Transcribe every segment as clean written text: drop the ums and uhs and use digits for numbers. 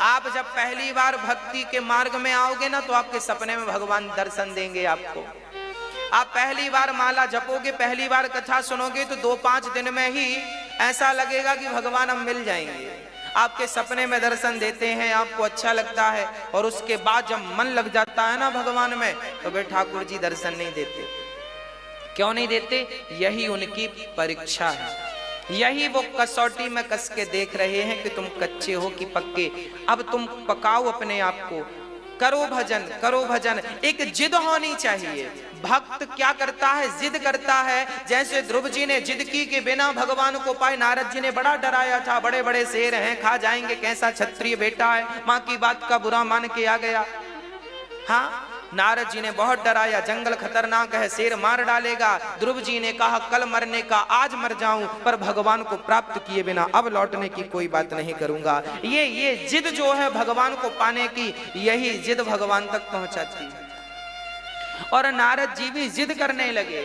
आप जब पहली बार भक्ति के मार्ग में आओगे ना, तो आपके सपने में भगवान दर्शन देंगे आपको। आप पहली बार माला जपोगे, पहली बार कथा सुनोगे, तो 2-5 दिन में ही ऐसा लगेगा कि भगवान हम मिल जाएंगे। आपके सपने में दर्शन देते हैं, आपको अच्छा लगता है, और उसके बाद जब मन लग जाता है ना भगवान में, तो वे ठाकुर जी दर्शन नहीं देते। क्यों नहीं देते? यही उनकी परीक्षा है, यही वो कसौटी में कस के देख रहे हैं कि तुम कच्चे हो कि पक्के। अब तुम पकाओ अपने आप को, करो भजन, करो भजन। एक जिद होनी चाहिए। भक्त क्या करता है? जिद करता है। जैसे ध्रुव जी ने जिद की कि बिना भगवान को पाए, नारद जी ने बड़ा डराया था, बड़े बड़े शेर हैं, खा जाएंगे, कैसा क्षत्रिय बेटा है, माँ की बात का बुरा मान के आ गया। हाँ, नारद जी ने बहुत डराया, जंगल खतरनाक है, शेर मार डालेगा। ध्रुव जी ने कहा कल मरने का आज मर जाऊं, पर भगवान को प्राप्त किए बिना अब लौटने की कोई बात नहीं करूंगा। ये जिद जो है भगवान को पाने की, यही जिद भगवान तक पहुंचाती है। और नारद जी भी जिद करने लगे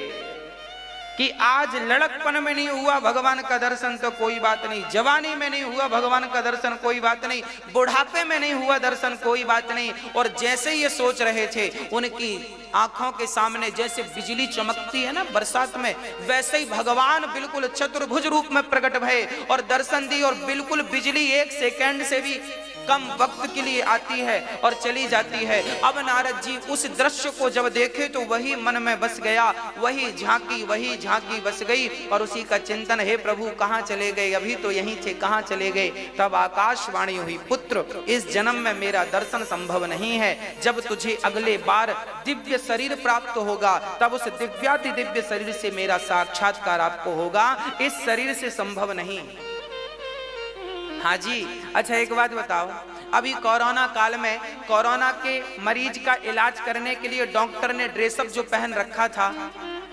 कि आज लड़कपन में नहीं हुआ भगवान का दर्शन तो कोई बात नहीं, जवानी में नहीं हुआ भगवान का दर्शन कोई बात नहीं, बुढ़ापे में नहीं हुआ दर्शन कोई बात नहीं। और जैसे ये सोच रहे थे, उनकी आंखों के सामने जैसे बिजली चमकती है ना बरसात में, वैसे ही भगवान बिल्कुल चतुर्भुज रूप में प्रकट भये और दर्शन दी। और बिल्कुल बिजली 1 सेकंड से भी कम वक्त के लिए आती है और चली जाती है। अब नारद जी उस दृश्य को जब देखे तो वही मन में बस गया, वही झांकी बस गई, और उसी का चिंतन, हे प्रभु कहाँ चले गए, अभी तो यहीं थे, कहाँ चले गए। तब आकाशवाणी हुई, पुत्र इस जन्म में मेरा दर्शन संभव नहीं है, जब तुझे अगले बार दिव्य शरीर प्राप्त होगा, तब उस दिव्याति दिव्य शरीर से मेरा साक्षात्कार आपको होगा, इस शरीर से संभव नहीं। हाँ जी। अच्छा एक बात बताओ, अभी कोरोना काल में कोरोना के मरीज का इलाज करने के लिए डॉक्टर ने ड्रेसअप जो पहन रखा था,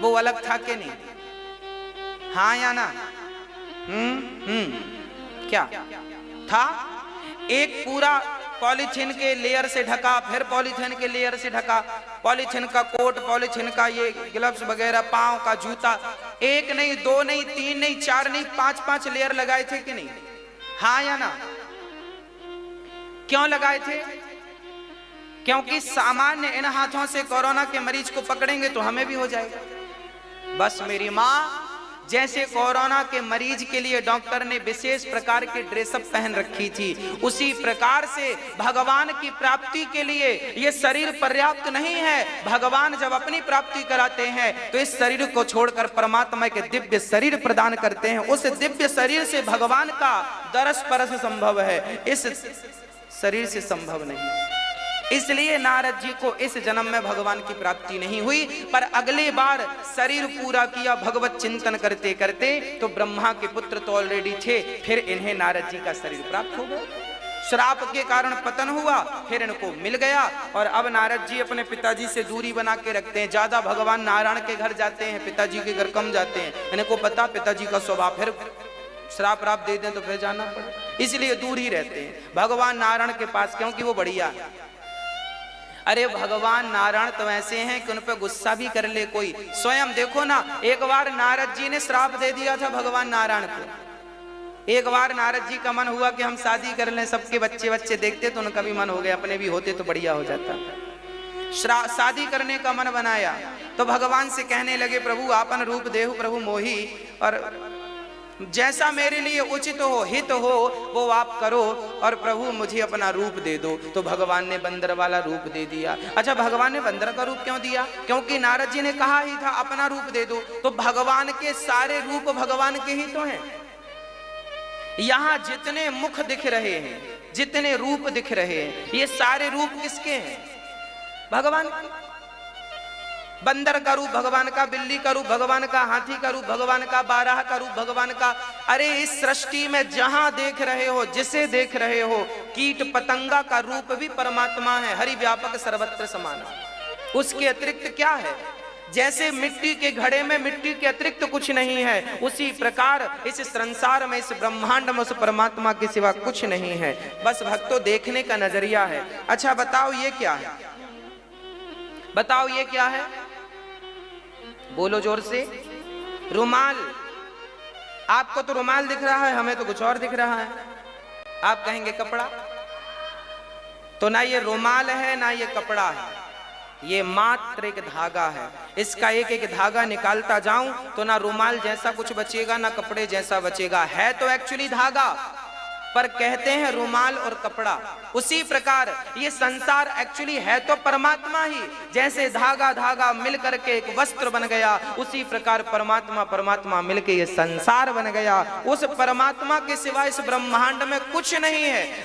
वो अलग था कि नहीं? हाँ या ना? क्या था? एक पूरा पॉलीथीन के लेयर से ढका, फिर पॉलीथीन के लेयर से ढका, पॉलीथीन का कोट, पॉलीथीन का ये ग्लव्स वगैरह, पांव का जूता, 1 नहीं 2 नहीं 3 नहीं 4 नहीं 5-5 लेयर लगाए थे कि नहीं? हाँ या ना? क्यों लगाए थे? क्योंकि सामान्य इन हाथों से कोरोना के मरीज को पकड़ेंगे तो हमें भी हो जाएगा। बस मेरी माँ, जैसे कोरोना के मरीज के लिए डॉक्टर ने विशेष प्रकार के ड्रेसअप पहन रखी थी, उसी प्रकार से भगवान की प्राप्ति के लिए ये शरीर पर्याप्त नहीं है। भगवान जब अपनी प्राप्ति कराते हैं तो इस शरीर को छोड़कर परमात्मा के दिव्य शरीर प्रदान करते हैं। उस दिव्य शरीर से भगवान का दरस परस संभव है, इस शरीर से संभव नहीं। इसलिए नारद जी को इस जन्म में भगवान की प्राप्ति नहीं हुई, पर अगले बार शरीर पूरा किया भगवत चिंतन करते करते, तो ब्रह्मा के पुत्र तो ऑलरेडी थे, फिर इन्हें नारद जी का शरीर प्राप्त हो गया। श्राप के कारण पतन हुआ, फिर इनको मिल गया, और अब नारद जी अपने पिताजी से दूरी बना के रखते हैं। ज्यादा भगवान नारायण के घर जाते हैं, पिताजी के घर कम जाते हैं। इनको पता पिताजी का स्वभाव, फिर श्राप राप दे दें तो फिर जाना पड़े, इसलिए दूर ही रहते हैं भगवान नारायण के पास, क्योंकि वो बढ़िया है। अरे भगवान नारायण तो ऐसे हैं कि उन पर गुस्सा भी कर ले कोई। स्वयं देखो ना, एक बार नारद जी ने श्राप दे दिया था भगवान नारायण को। एक बार नारद जी का मन हुआ कि हम शादी कर लें, सबके बच्चे बच्चे देखते तो उनका भी मन हो गया, अपने भी होते तो बढ़िया हो जाता। शादी करने का मन बनाया तो भगवान से कहने लगे, प्रभु आपन रूप देहु प्रभु मोही, और जैसा मेरे लिए उचित हो, हित हो, वो आप करो, और प्रभु मुझे अपना रूप दे दो। तो भगवान ने बंदर वाला रूप दे दिया। अच्छा, भगवान ने बंदर का रूप क्यों दिया? क्योंकि नारद जी ने कहा ही था अपना रूप दे दो। तो भगवान के सारे रूप भगवान के ही तो हैं। यहां जितने मुख दिख रहे हैं, जितने रूप दिख रहे हैं, ये सारे रूप किसके हैं? भगवान। बंदर का रूप भगवान का, बिल्ली का रूप भगवान का, हाथी का रूप भगवान का, बारह का रूप भगवान का। अरे इस सृष्टि में जहां देख रहे हो, जिसे देख रहे हो, कीट पतंगा का रूप भी परमात्मा है, हरि व्यापक सर्वत्र समान। उसके अतिरिक्त क्या है? जैसे मिट्टी के घड़े में मिट्टी के अतिरिक्त कुछ नहीं है, उसी प्रकार इस संसार में, इस ब्रह्मांड में उस परमात्मा के सिवा कुछ नहीं है। बस भक्तों देखने का नजरिया है। अच्छा बताओ ये क्या है? बताओ ये क्या है? बोलो जोर से। रुमाल। आपको तो रुमाल दिख रहा है, हमें तो कुछ और दिख रहा है। आप कहेंगे कपड़ा। तो ना ये रुमाल है ना ये कपड़ा है, ये मात्र एक धागा है। इसका एक एक धागा निकालता जाऊं तो ना रुमाल जैसा कुछ बचेगा ना कपड़े जैसा बचेगा। है तो एक्चुअली धागा, पर कहते हैं रुमाल और कपड़ा। उसी प्रकार ये संसार एक्चुअली है तो परमात्मा ही। जैसे धागा धागा मिल करके एक वस्त्र बन गया, उसी प्रकार परमात्मा परमात्मा मिलके ये संसार बन गया। उस परमात्मा के सिवा इस ब्रह्मांड में कुछ नहीं है।